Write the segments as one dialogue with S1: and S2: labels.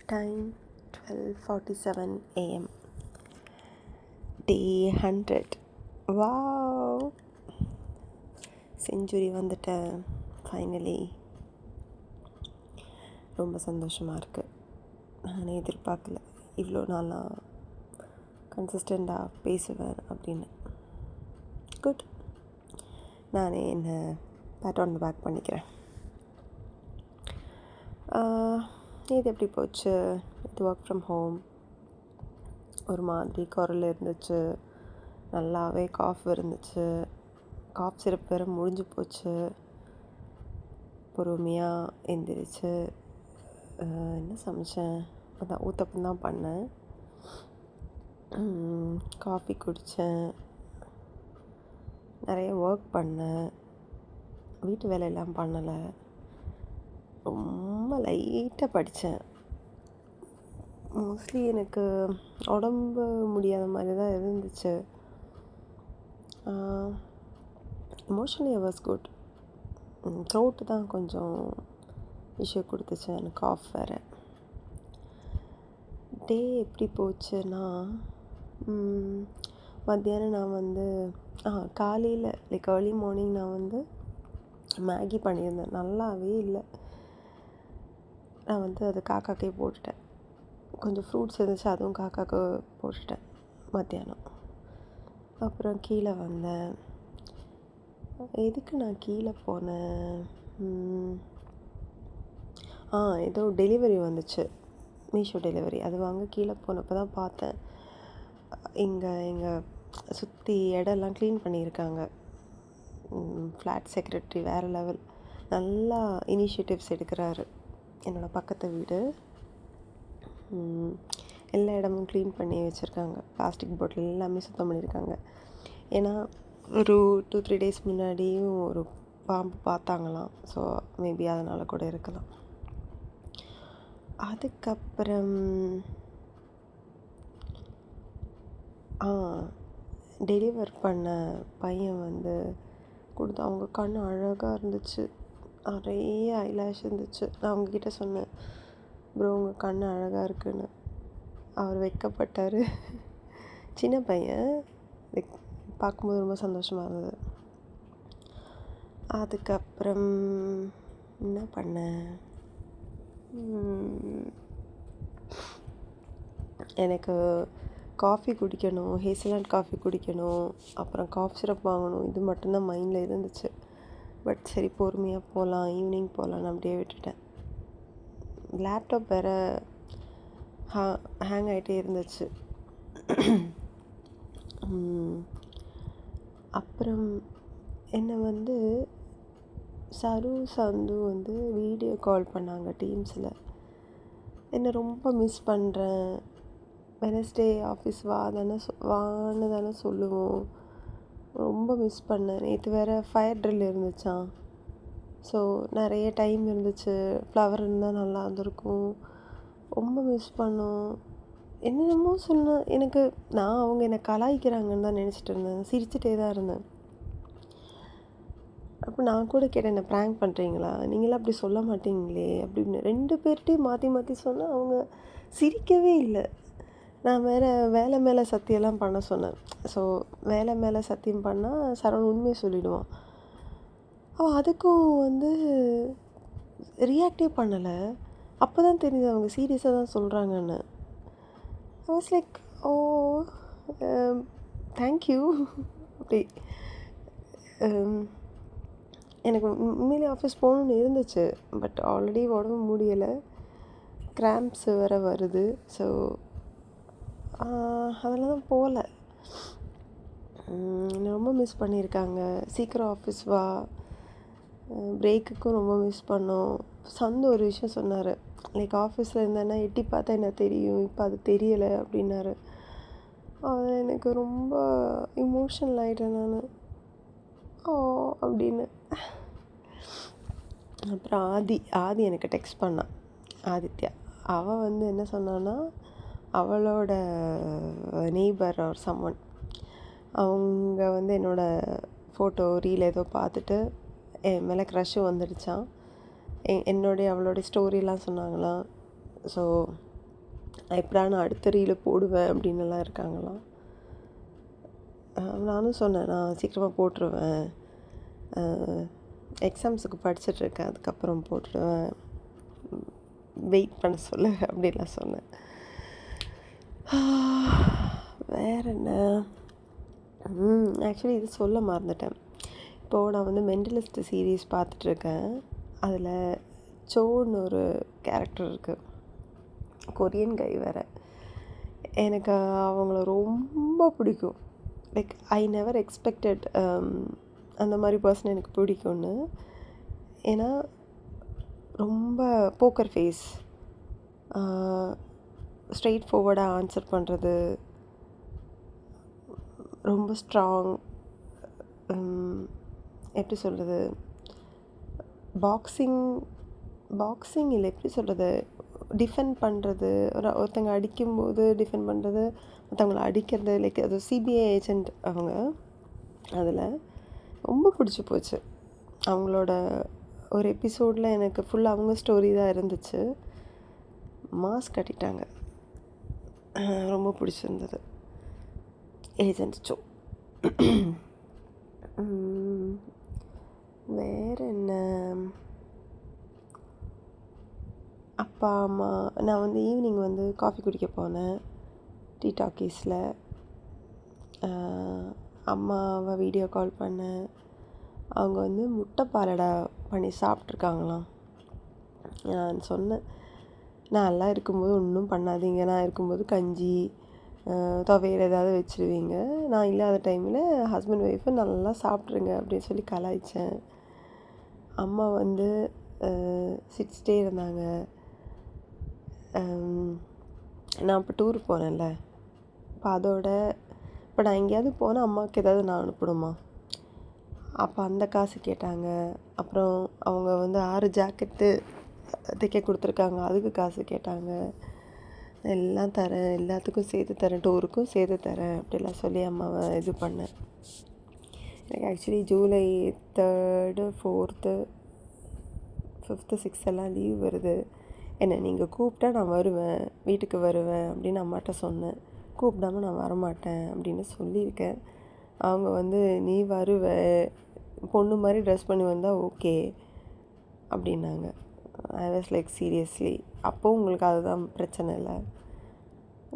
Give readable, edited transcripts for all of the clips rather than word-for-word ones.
S1: Time 12:47 a.m. Day 100. Wow! Century வந்துட்டேன் finally. ரொம்ப சந்தோஷமாக இருக்குது. நானே எதிர்பார்க்கல இவ்வளோ நாளாக கன்சிஸ்டண்ட்டாக பேசுவேன் அப்படின்னு. குட். நானே என்னை பேட் ஆன் த பேக் பண்ணிக்கிறேன். இது எப்படி போச்சு? இது ஒர்க் ஃப்ரம் ஹோம். ஒரு மாதிரி குரல் இருந்துச்சு, நல்லாவே காஃப் இருந்துச்சு. காஃப் சிரப் வேறு முடிஞ்சு போச்சு. பொறுமையாக எந்திரிச்சு என்ன சமைச்சேன், அதான் ஊத்தப்பம் தான் பண்ணேன். காஃபி குடித்தேன், நிறைய ஒர்க் பண்ணேன். வீட்டு வேலையெல்லாம் பண்ணலை, ரொம்ப லைட்டாக படித்தேன். மோஸ்ட்லி எனக்கு உடம்பு முடியாத மாதிரி தான் இருந்துச்சு. Emotionally I was good. Throat தான் கொஞ்சம் இஷ்யூ கொடுத்துச்சு, எனக்கு காஃப் வேறு. டே எப்படி போச்சுன்னா, மத்தியானம் நான் காலையில் லைக் ஏர்லி மார்னிங் நான் மேகி பண்ணியிருந்தேன். நல்லாவே இல்லை. நான் அது காக்காக்கே போட்டுட்டேன். கொஞ்சம் ஃப்ரூட்ஸ் இருந்துச்சு, அதுவும் காக்காக்கு போட்டுட்டேன் மத்தியானம். அப்புறம் கீழே வந்தேன். எதுக்கு நான் கீழே போனேன்? ஏதோ டெலிவரி வந்துச்சு, மீஷோ டெலிவரி. அது வாங்க கீழே போனப்போ தான் பார்த்தேன். எங்கள் சுற்றி இடம்லாம் க்ளீன் பண்ணியிருக்காங்க. ஃப்ளாட் செக்ரட்டரி வேறு லெவல், நல்லா இனிஷியேட்டிவ்ஸ் எடுக்கிறாரு. என்னோடய பக்கத்து வீடு எல்லா இடமும் க்ளீன் பண்ணி வச்சுருக்காங்க. பிளாஸ்டிக் பாட்டில் எல்லாமே சுத்தம் பண்ணியிருக்காங்க. ஏன்னா ஒரு 2-3 டேஸ் முன்னாடியும் ஒரு பாம்பு பார்த்தாங்களாம். ஸோ மேபி அதனால் கூட இருக்கலாம். அதுக்கப்புறம் டெலிவர் பண்ண பையன் கொடுத்து, அவங்க கண் அழகாக இருந்துச்சு, நிறைய ஐலாஷ் இருந்துச்சு. நான் அவங்கக்கிட்ட சொன்னேன், ப்ரோ உங்கள் கண் அழகாக இருக்குன்னு. அவர் வெட்கப்பட்டார். சின்ன பையன், பார்க்கும்போது ரொம்ப சந்தோஷமாக இருந்தது. அதுக்கப்புறம் என்ன பண்ணேன்? எனக்கு காஃபி குடிக்கணும், ஹேசல்நட் காஃபி குடிக்கணும், அப்புறம் காஃப் சிரப் வாங்கணும். இது மட்டும்தான் மைண்டில் இருந்துச்சு. பட் சரி பொறுமையாக போகலாம், ஈவினிங் போகலான்னு அப்படியே விட்டுட்டேன். லேப்டாப் வேறு ஹேங் ஆகிட்டே இருந்துச்சு. அப்புறம் என்னை சந்து வீடியோ கால் பண்ணாங்க டீம்ஸில். என்னை ரொம்ப மிஸ் பண்ணுறேன், வெனஸ்டே ஆஃபீஸ் வான்னு தானே சொல்லுவோம், ரொம்ப மிஸ் பண்ணேன். நேற்று வேறு ஃபயர் ட்ரில் இருந்துச்சான். ஸோ நிறைய டைம் இருந்துச்சு, ஃப்ளவர் இருந்தால் நல்லா இருந்திருக்கும், ரொம்ப மிஸ் பண்ணோம். என்னென்னமோ சொன்னேன். அவங்க என்னை கலாய்க்கிறாங்கன்னு தான் நினச்சிட்டு இருந்தேன், சிரிச்சுட்டே தான் இருந்தேன். அப்போ நான் கூட கேட்டேன், என்ன ப்ராங்க் பண்ணுறீங்களா, நீங்களாம் அப்படி சொல்ல மாட்டீங்களே அப்படின்னு. 2 பேர்கிட்டையும் மாற்றி மாற்றி சொன்னேன். அவங்க சிரிக்கவே இல்லை. நான் வேறு வேலை மேலே சத்தியெல்லாம் பண்ண சொன்னேன். ஸோ வேலை மேலே சத்தியம் பண்ணால் சரவணன் உண்மையை சொல்லிவிடுவான். அதுக்கும் ரியாக்டே பண்ணலை. அப்போ தான் தெரியுது அவங்க சீரியஸாக தான் சொல்கிறாங்கன்னு. I was like, oh thank you. அப்படி எனக்கு உண்மையிலே ஆஃபீஸ் போகணுன்னு இருந்துச்சு. பட் ஆல்ரெடி உடம்பு முடியலை, கிராம்ப்ஸ் வேறு வருது. ஸோ அதெல்லாம் தான் போகல. என்னை ரொம்ப மிஸ் பண்ணியிருக்காங்க. சீக்கிரம் ஆஃபீஸ் வா, பிரேக்குக்கும் ரொம்ப மிஸ் பண்ணோம். ஒரு விஷயம் சொன்னார், லைக் ஆஃபீஸில் இருந்தேன்னா எட்டி பார்த்தா என்ன தெரியும், இப்போ அது தெரியலை அப்படின்னாரு. அது எனக்கு ரொம்ப இமோஷனல் ஆகிட்டேன் நான், அப்படின்னு. அப்புறம் ஆதி எனக்கு டெக்ஸ்ட் பண்ணான், ஆதித்யா. அவள் என்ன சொன்னான்னா, அவளோட நெய்பர் ஆர் சம்மன் அவங்க என்னோடய ஃபோட்டோ ரீல் ஏதோ பார்த்துட்டு என் மேலே க்ரஷ்ஷு வந்துடுச்சான். அவளோடைய ஸ்டோரிலாம் சொன்னாங்களாம். ஸோ எப்படா நான் அடுத்த ரீலை போடுவேன் அப்படின்னுலாம் இருக்காங்களாம். நானும் சொன்னேன், நான் சீக்கிரமாக போட்டுருவேன், எக்ஸாம்ஸுக்கு படிச்சிட்ருக்கேன், அதுக்கப்புறம் போட்டுடுவேன், வெயிட் பண்ண சொல்லு அப்படின்லாம் சொன்னேன். வேறு என்ன, ஆக்சுவலி இது சொல்ல மறந்துட்டேன். இப்போது நான் வந்து மெண்டலிஸ்ட் சீரீஸ் பார்த்துட்ருக்கேன். அதில் சோன்னு ஒரு கேரக்டர் இருக்குது, கொரியன் கை வேறு. எனக்கு அவங்கள ரொம்ப பிடிக்கும். லைக் ஐ நெவர் எக்ஸ்பெக்டட் அந்த மாதிரி பர்சன் எனக்கு பிடிக்கும்னு. ஏன்னா ரொம்ப போக்கர் ஃபேஸ், ஸ்ட்ரெயிட் ஃபார்வர்டாக ஆன்சர் பண்ணுறது, ரொம்ப ஸ்ட்ராங், எப்படி சொல்கிறது, பாக்ஸிங் இல்லை, எப்படி சொல்கிறது, டிஃபெண்ட் பண்ணுறது, ஒருத்தங்க அடிக்கும்போது டிஃபெண்ட் பண்ணுறது, மற்றவங்கள அடிக்கிறது, லைக் அது சிபிஐ ஏஜெண்ட் அவங்க. அதில் ரொம்ப பிடிச்சி போச்சு. அவங்களோட ஒரு எபிசோடில் எனக்கு ஃபுல்லாக அவங்க ஸ்டோரி தான் இருந்துச்சு. மாஸ் கட்டிட்டாங்க, ரொம்ப பிடிச்சிருந்தது ஏஜெண்ட் சோ. வேறு என்ன, அப்பா அம்மா, நான் வந்து ஈவினிங் வந்து காஃபி குடிக்க போனேன் டீ டாக்கீஸில். அம்மாவை வீடியோ கால் பண்ணேன். அவங்க வந்து முட்டை பாலடா பண்ணி சாப்பிட்ருக்காங்களாம். நான் சொன்னேன், நான் எல்லாம் இருக்கும்போது ஒன்றும் பண்ணாதீங்க, நான் இருக்கும்போது கஞ்சி துவையல் ஏதாவது வச்சுருவீங்க, நான் இல்லாத டைமில் ஹஸ்பண்ட் ஒய்ஃபு நல்லா சாப்பிட்ருங்க அப்படின்னு சொல்லி கலாய்ச்சேன். அம்மா வந்து சிரிச்சிட்டே இருந்தாங்க. நான் இப்போ டூர் போனேன்ல, இப்போ அதோட இப்போ நான் எங்கேயாவது போனால் அம்மாவுக்கு ஏதாவது நான் அனுப்பணுமா, அப்போ அந்த காசு கேட்டாங்க. அப்புறம் அவங்க வந்து 6 ஜாக்கெட்டு தைக்க கொடுத்துருக்காங்க, அதுக்கு காசு கேட்டாங்க. எல்லாம் தரேன், எல்லாத்துக்கும் சேர்த்து தரேன், டூருக்கும் சேர்த்து தரேன் அப்படிலாம் சொல்லி அம்மாவை இது பண்ணேன். எனக்கு actually July 3rd 4th 5th 6th எல்லாம் லீவ் வருது. என்னை நீங்கள் கூப்பிட்டா நான் வருவேன், வீட்டுக்கு வருவேன் அப்படின்னு அம்மாட்ட சொன்னேன். கூப்பிடாமல் நான் வரமாட்டேன் அப்படின்னு சொல்லியிருக்கேன். அவங்க வந்து நீ வருவ, பொண்ணு மாதிரி ட்ரெஸ் பண்ணி வந்தால் ஓகே அப்படின்னாங்க. ஐ வாஸ் லைக் சீரியஸ்லி, அப்போது உங்களுக்கு அதுதான் பிரச்சனை இல்லை,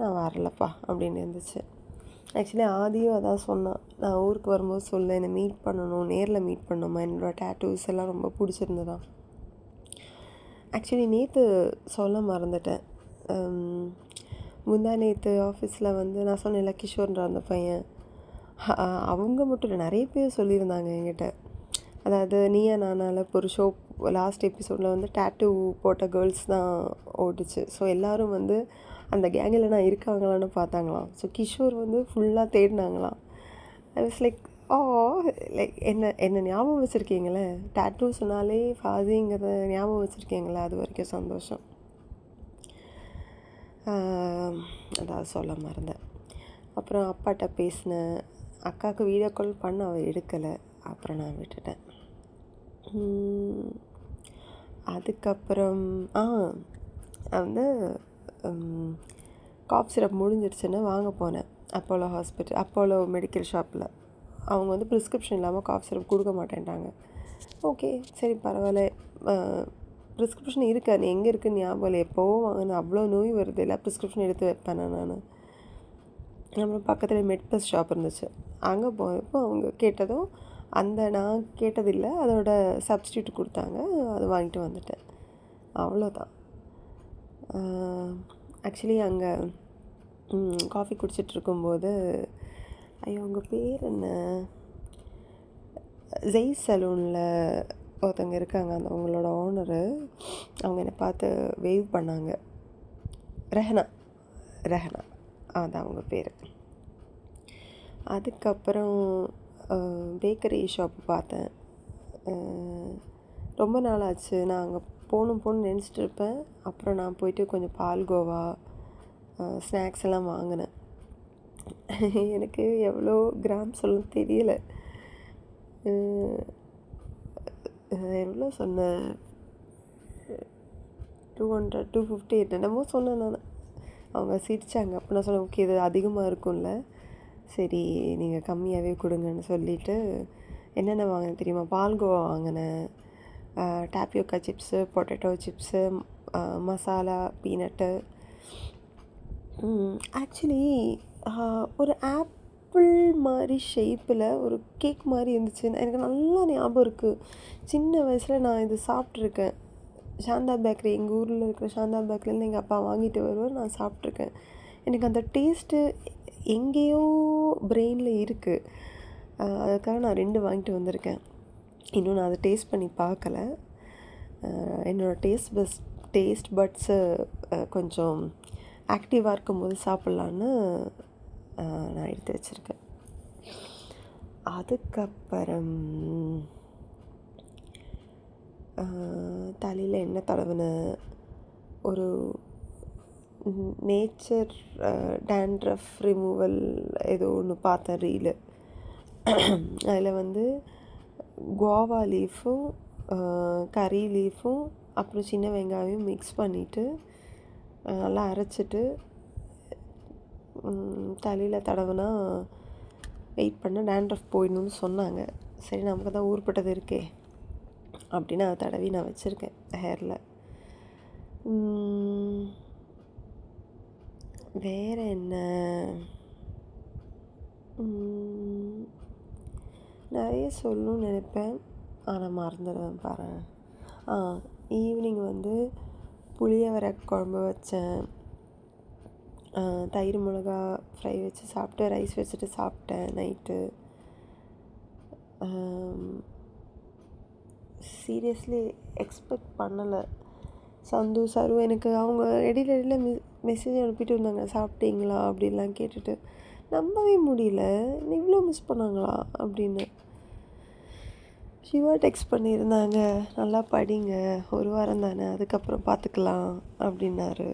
S1: நான் வரலப்பா அப்படின்னு இருந்துச்சு. ஆக்சுவலி ஆதியும் அதான் சொன்னான், நான் ஊருக்கு வரும்போது சொல்ல, என்னை மீட் பண்ணணும், நேரில் மீட் பண்ணணுமா, என்னோடய டேட்டூஸ் எல்லாம் ரொம்ப பிடிச்சிருந்ததான். ஆக்சுவலி நேற்று சொல்ல மறந்துட்டேன். முந்தா நேற்று ஆஃபீஸில் வந்து நான் சொன்னேன்ல கிஷோர்ன்ற அந்த பையன், அவங்க மட்டும் இல்லை, நிறைய பேர் சொல்லியிருந்தாங்க என்கிட்ட. அதாவது நீயா நானால இப்போ ஒரு ஷோ லாஸ்ட் எபிசோடில் வந்து டேட்டூ போட்ட கேர்ள்ஸ் தான் ஓடிச்சு. ஸோ எல்லோரும் வந்து அந்த கேங்கில் நான் இருக்காங்களான்னு பார்த்தாங்களாம். ஸோ கிஷோர் வந்து ஃபுல்லாக தேடினாங்களாம். ஐ வாஸ் லைக், லைக் என்ன ஞாபகம் வச்சுருக்கீங்களே, டேட்டூ சொன்னாலே ஃபாசிங்கிறத ஞாபகம் வச்சுருக்கீங்களே, அது வரைக்கும் சந்தோஷம். அதாவது சொல்ல மறந்தேன். அப்புறம் அப்பாட்ட பேசினேன், அக்காவுக்கு வீடியோ கால் பண்ண அவள் எடுக்கலை, அப்புறம் நான் விட்டுட்டேன். அதுக்கப்புறம் வந்து காஃப் சிரப் முடிஞ்சிருச்சுன்னு வாங்க போனேன் அப்போலோ மெடிக்கல் ஷாப்பில். அவங்க வந்து ப்ரிஸ்கிரிப்ஷன் இல்லாமல் காஃப் சிரப் கொடுக்க மாட்டேன்ட்டாங்க. ஓகே சரி பரவாயில்ல, ப்ரிஸ்கிரிப்ஷன் இருக்கா, நீ எங்கே இருக்குன்னு ஞாபகம் இல்லை, எப்போவோ வாங்கினேன், அவ்வளோ நோய் வருது, இல்லை ப்ரிஸ்கிரிப்ஷன் எடுத்து வைப்பேன் நான். அப்புறம் பக்கத்தில் மெட் ப்ளஸ் ஷாப் இருந்துச்சு, அங்கே போனப்போ அவங்க கேட்டதும் அந்த நான் கேட்டதில்லை, அதோட சப்ஸ்டியூட் கொடுத்தாங்க, அது வாங்கிட்டு வந்துட்டேன், அவ்வளோதான். ஆக்சுவலி அங்கே காஃபி குடிச்சிட்ருக்கும்போது, ஐயோ உங்கள் பேர் என்ன, ஜெய் சலூனில் ஒருத்தவங்க இருக்காங்க, அந்த அவங்களோட ஓனரு, அவங்க என்னை பார்த்து வேவ் பண்ணாங்க. ரெஹனா அதான் அவங்க பேர். அதுக்கப்புறம் பேக்கரி ஷாப் பார்த்தேன். ரொம்ப நாள் ஆச்சு, நான் அங்கே போகணுன்னு நினச்சிட்டு இருப்பேன். அப்புறம் நான் போயிட்டு கொஞ்சம் பால்கோவா ஸ்நாக்ஸ் எல்லாம் வாங்கினேன். எனக்கு எவ்வளோ கிராம் சொல்ல தெரியல, எவ்வளோ சொன்னேன், 200 250 என்னென்னமோ சொன்னேன் நான். அவங்க சிரித்தாங்க. அப்போ நான் சொன்னேன், ஓகே இது அதிகமாக இருக்கும்ல, சரி நீங்கள் கம்மியாகவே கொடுங்கன்னு சொல்லிவிட்டு என்னென்ன வாங்கினேன் தெரியுமா? பால்கோவா வாங்கினேன், tapioca chips, potato chips, masala peanut. Actually ஒரு ஆப்பிள் மாதிரி ஷேப்பில் ஒரு கேக் மாதிரி இருந்துச்சு. எனக்கு நல்லா ஞாபகம் இருக்குது. சின்ன வயசில் நான் இது சாப்பிட்ருக்கேன். சாந்தா பேக்கரி, எங்கள் ஊரில் இருக்கிற சாந்தா பேக்கரிலேருந்து எங்கள் அப்பா வாங்கிட்டு வருவார், நான் சாப்பிட்ருக்கேன். எனக்கு அந்த டேஸ்ட்டு எங்கேயோ பிரெயினில் இருக்குது. அதுக்காக நான் 2 வாங்கிட்டு வந்திருக்கேன். இன்னும் நான் அதை டேஸ்ட் பண்ணி பார்க்கல. என்னோடய டேஸ்ட் பட்ஸு கொஞ்சம் ஆக்டிவாக இருக்கும்போது சாப்பிட்லான்னு நான் எடுத்து வச்சுருக்கேன். அதுக்கப்புறம் தலையில் எண்ணெய் தடவினேன். ஒரு நேச்சர் டேண்ட்ரஃப் ரிமூவல் ஏதோ ஒன்று பார்த்தேன் ரீலு. அதில் வந்து குவாவா லீஃபும் கறி லீஃபும் அப்புறம் சின்ன வெங்காயம் மிக்ஸ் பண்ணிவிட்டு நல்லா அரைச்சிட்டு தலையில் தடவுனா வெயிட் பண்ண டேண்ட்ரஃப் போயிடணும்னு சொன்னாங்க. சரி நமக்கு தான் ஊர்பட்டது இருக்கே அப்படின்னு அதை தடவி நான் வச்சுருக்கேன் ஹேரில். வேறு என்ன, நிறைய சொல்லணும்னு நினைப்பேன், ஆனால் மறந்துடுவேன் பாரு. ஈவினிங் வந்து புளியோதரை குழம்பு வச்சேன், தயிர் மிளகா ஃப்ரை வச்சு சாப்பிட்டு ரைஸ் வச்சுட்டு சாப்பிட்டேன் நைட்டு. சீரியஸ்லி எக்ஸ்பெக்ட் பண்ணலை. சந்து சரு எனக்கு அவங்க இடையில மெசேஜ் அனுப்பிட்டு இருந்தாங்க, சாப்பிட்டீங்களா அப்படின்லாம் கேட்டுட்டு நம்பவே முடியல, இவ்வளோ மிஸ் பண்ணாங்களா அப்படின்னு. சிவா டெக்ஸ்ட் பண்ணியிருந்தாங்க, நல்லா படிங்க, 1 வாரம் தானே, அதுக்கப்புறம் பார்த்துக்கலாம் அப்படின்னாரு.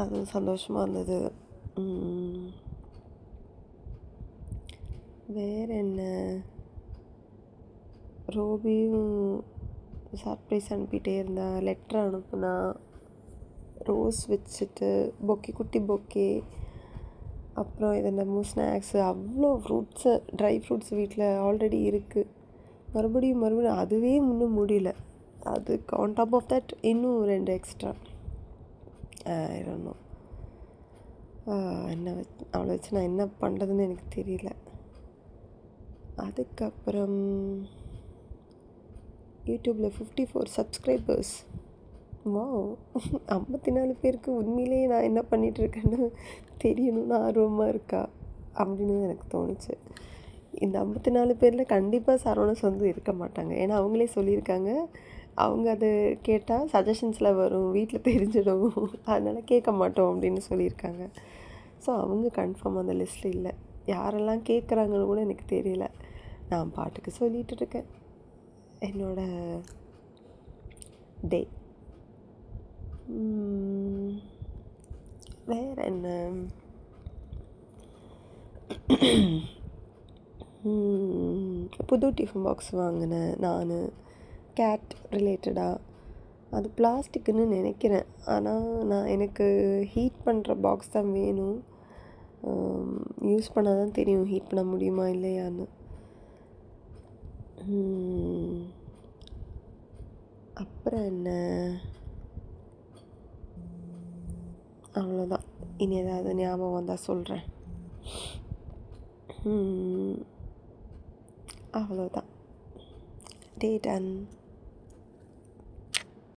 S1: அதுவும் சந்தோஷமாக இருந்தது. வேறு என்ன, ரோபியும் சர்ப்ரைஸ் அனுப்பிட்டே இருந்தா, லெட்டர் அனுப்புனா, ரோஸ் வச்சுட்டு பொக்கே, குட்டி பொக்கே, அப்புறம் இது என்னமோ ஸ்நாக்ஸு, அவ்வளோ ஃப்ரூட்ஸு, ட்ரை ஃப்ரூட்ஸ் வீட்டில் ஆல்ரெடி இருக்குது. மறுபடியும் அதுவே இன்னும் முடியல. அதுக்கு ஆன் டாப் ஆஃப் தட் இன்னும் 2 எக்ஸ்ட்ரா. ஐடோன்ட் அவளை வச்சு நான் என்ன பண்ணுறதுன்னு எனக்கு தெரியல. அதுக்கப்புறம் யூடியூப்பில் 54 சப்ஸ்கிரைபர்ஸ். வாவ், 54 பேருக்கு உண்மையிலேயே நான் என்ன பண்ணிகிட்ருக்கேன்னு தெரியணும்னு ஆர்வமாக இருக்கா அப்படின்னு எனக்கு தோணுச்சு. இந்த 54 பேரில் கண்டிப்பாக சரவண சொந்து இருக்க மாட்டாங்க. ஏன்னா அவங்களே சொல்லியிருக்காங்க, அவங்க அது கேட்டால் சஜஷன்ஸில் வரும், வீட்டில் தெரிஞ்சிடும், அதனால் கேட்க மாட்டோம் அப்படின்னு சொல்லியிருக்காங்க. ஸோ அவங்க கன்ஃபார்ம் அந்த லிஸ்ட்டில் இல்லை. யாரெல்லாம் கேட்குறாங்கன்னு கூட எனக்கு தெரியல. நான் பாட்டுக்கு சொல்லிகிட்டு இருக்கேன் என்னோட டே. வேறு என்ன, புது டிஃபன் பாக்ஸ் வாங்கினேன் நான், கேட் ரிலேட்டடாக. அது பிளாஸ்டிக்குன்னு நினைக்கிறேன், ஆனால் எனக்கு ஹீட் பண்ணுற பாக்ஸ் தான் வேணும். யூஸ் பண்ணால் தான் தெரியும் ஹீட் பண்ண முடியுமா இல்லையான்னு. அப்புறம் என்ன, அவ்வளோதான். இனி ஏதாவது ஞாபகம் வந்தால் சொல்கிறேன். அவ்வளோதான். டே டன்.